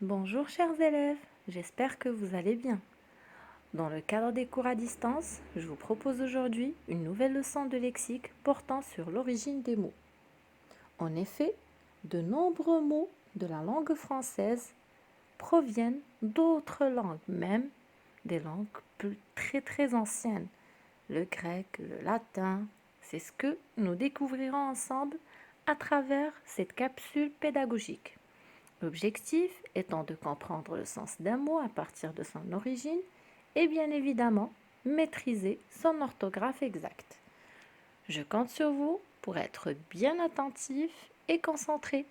Bonjour chers élèves, j'espère que vous allez bien. Dans le cadre des cours à distance, je vous propose aujourd'hui une nouvelle leçon de lexique portant sur l'origine des mots. En effet, de nombreux mots de la langue française proviennent d'autres langues, même des langues très anciennes. Le grec, le latin, c'est ce que nous découvrirons ensemble à travers cette capsule pédagogique. L'objectif étant de comprendre le sens d'un mot à partir de son origine et bien évidemment maîtriser son orthographe exacte. Je compte sur vous pour être bien attentif et concentré.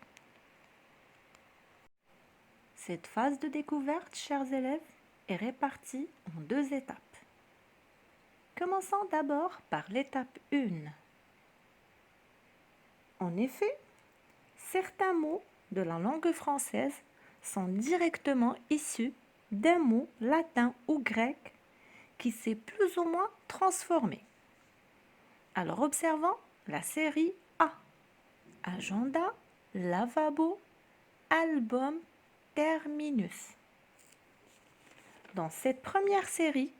Cette phase de découverte, chers élèves, est répartie en deux étapes. Commençons d'abord par l'étape 1. En effet, certains mots de la langue française sont directement issus d'un mot latin ou grec qui s'est plus ou moins transformé. Alors observons la série A. Agenda, lavabo, album, terminus. Dans cette première série,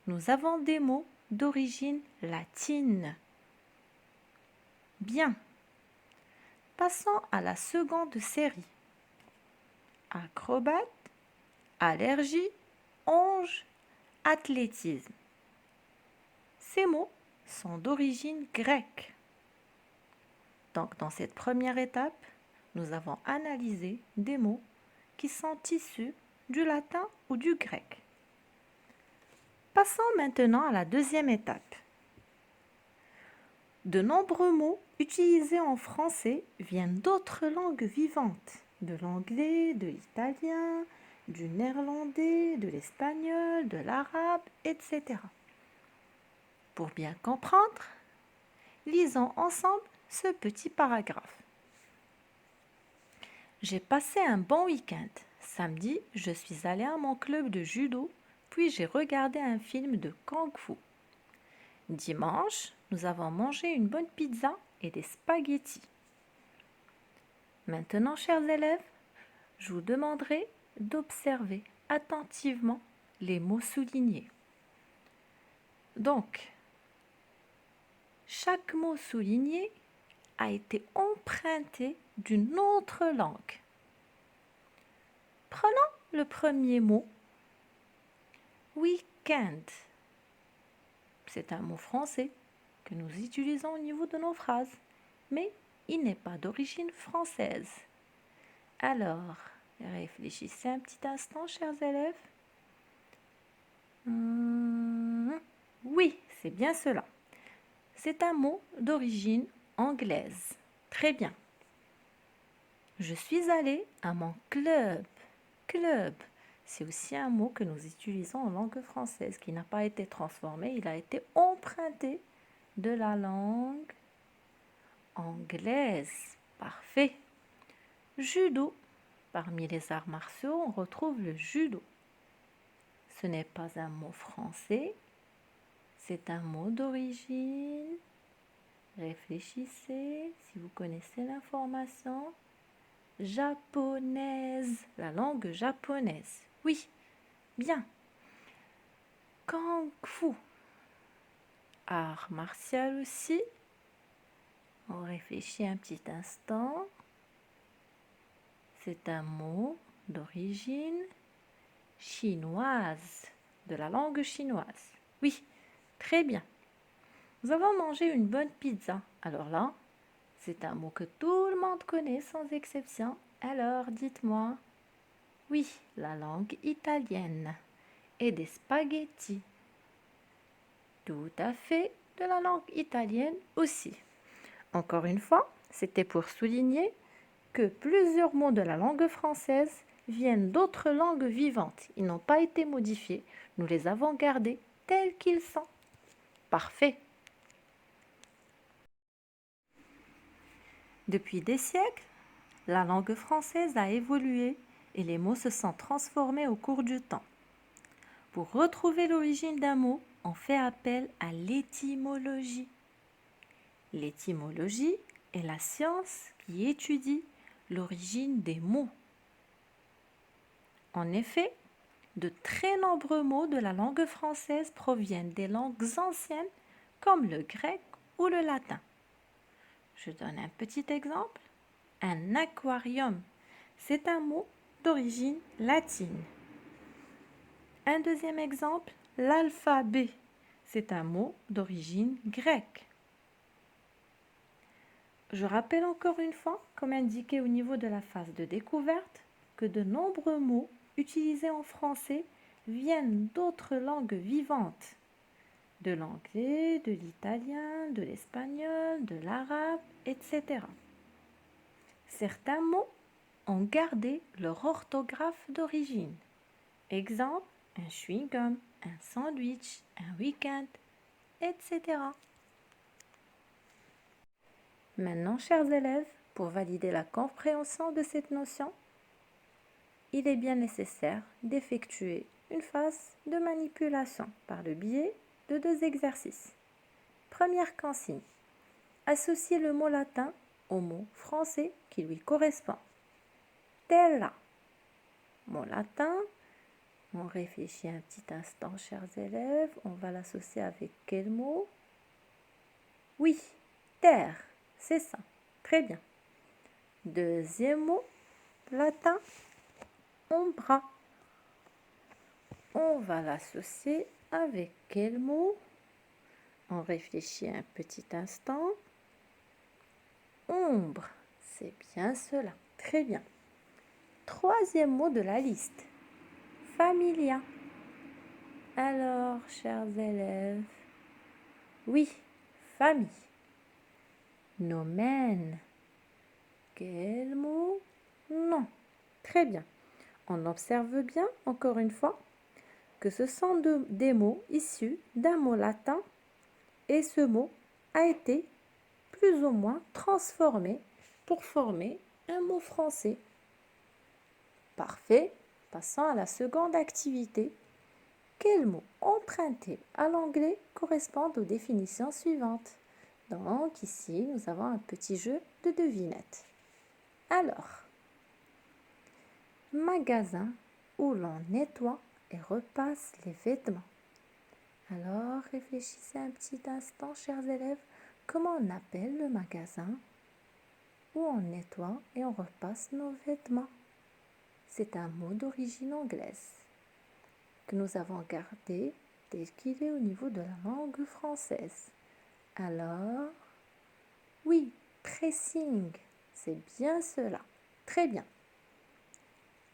nous avons des mots d'origine latine. Bien. Passons à la seconde série. Acrobate, allergie, onge, athlétisme. Ces mots sont d'origine grecque. Donc, dans cette première étape, nous avons analysé des mots qui sont issus du latin ou du grec. Passons maintenant à la deuxième étape. De nombreux mots utilisés en français viennent d'autres langues vivantes, de l'anglais, de l'italien, du néerlandais, de l'espagnol, de l'arabe, etc. Pour bien comprendre, lisons ensemble ce petit paragraphe. J'ai passé un bon week-end. Samedi, je suis allée à mon club de judo, puis j'ai regardé un film de kung-fu. Dimanche, nous avons mangé une bonne pizza et des spaghettis. Maintenant, chers élèves, je vous demanderai d'observer attentivement les mots soulignés. Donc, chaque mot souligné a été emprunté d'une autre langue. Prenons le premier mot, week-end. C'est un mot français que nous utilisons au niveau de nos phrases, mais il n'est pas d'origine française. Alors, réfléchissez un petit instant, chers élèves. Oui, c'est bien cela. C'est un mot d'origine anglaise. Très bien. Je suis allée à mon club. Club, c'est aussi un mot que nous utilisons en langue française qui n'a pas été transformé, il a été emprunté de la langue anglaise. Parfait. Judo. Parmi les arts martiaux, on retrouve le judo. Ce n'est pas un mot français, c'est un mot d'origine. Réfléchissez si vous connaissez l'information. Japonaise, la langue japonaise. Oui, bien. Kung-fu, art martial aussi. On réfléchit un petit instant. C'est un mot d'origine chinoise, de la langue chinoise. Oui, très bien. Nous avons mangé une bonne pizza. Alors là, c'est un mot que tout le monde connaît sans exception. Alors, dites-moi. Oui, la langue italienne. Et des spaghettis. Tout à fait, de la langue italienne aussi. Encore une fois, c'était pour souligner que plusieurs mots de la langue française viennent d'autres langues vivantes. Ils n'ont pas été modifiés. Nous les avons gardés tels qu'ils sont. Parfait. Depuis des siècles, la langue française a évolué et les mots se sont transformés au cours du temps. Pour retrouver l'origine d'un mot, on fait appel à l'étymologie. L'étymologie est la science qui étudie l'origine des mots. En effet, de très nombreux mots de la langue française proviennent des langues anciennes comme le grec ou le latin. Je donne un petit exemple. Un aquarium, c'est un mot d'origine latine. Un deuxième exemple, l'alphabet, c'est un mot d'origine grecque. Je rappelle encore une fois, comme indiqué au niveau de la phase de découverte, que de nombreux mots utilisés en français viennent d'autres langues vivantes, de l'anglais, de l'italien, de l'espagnol, de l'arabe, etc. Certains mots ont gardé leur orthographe d'origine. Exemple, un chewing-gum, un sandwich, un week-end, etc. Maintenant, chers élèves, pour valider la compréhension de cette notion, il est bien nécessaire d'effectuer une phase de manipulation par le biais de 2 exercices. Première consigne, associer le mot latin au mot français qui lui correspond. Terra. Mot latin, on réfléchit un petit instant, chers élèves, on va l'associer avec quel mot? Oui, terre, c'est ça, très bien. Deuxième mot, latin, ombra. On va l'associer avec quel mot? On réfléchit un petit instant. Ombre, c'est bien cela, très bien. Troisième mot de la liste, familia. Alors, chers élèves, oui, famille. Nomen, quel mot? Non, très bien. On observe bien, encore une fois, que ce sont des mots issus d'un mot latin et ce mot a été plus ou moins transformé pour former un mot français. Parfait. Passons à la seconde activité. Quels mots empruntés à l'anglais correspondent aux définitions suivantes? Donc ici, nous avons un petit jeu de devinettes. Alors, magasin où l'on nettoie et repasse les vêtements. Alors, réfléchissez un petit instant, chers élèves, comment on appelle le magasin où on nettoie et on repasse nos vêtements? C'est un mot d'origine anglaise que nous avons gardé tel qu'il est au niveau de la langue française. Alors, oui, pressing, c'est bien cela. Très bien.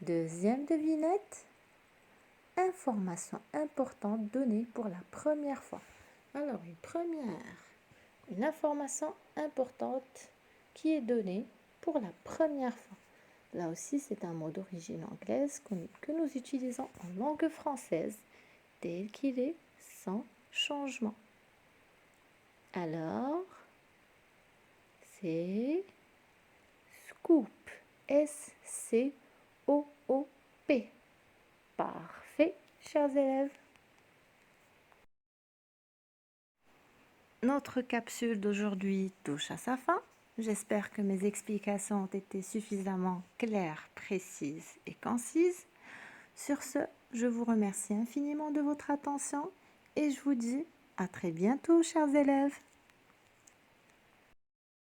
Deuxième devinette, information importante donnée pour la première fois. Alors, une information importante qui est donnée pour la première fois. Là aussi, c'est un mot d'origine anglaise que nous utilisons en langue française tel qu'il est sans changement. Alors, c'est scoop. S-C-O-O-P. Parfait, chers élèves. Notre capsule d'aujourd'hui touche à sa fin. J'espère que mes explications ont été suffisamment claires, précises et concises. Sur ce, je vous remercie infiniment de votre attention et je vous dis à très bientôt, chers élèves.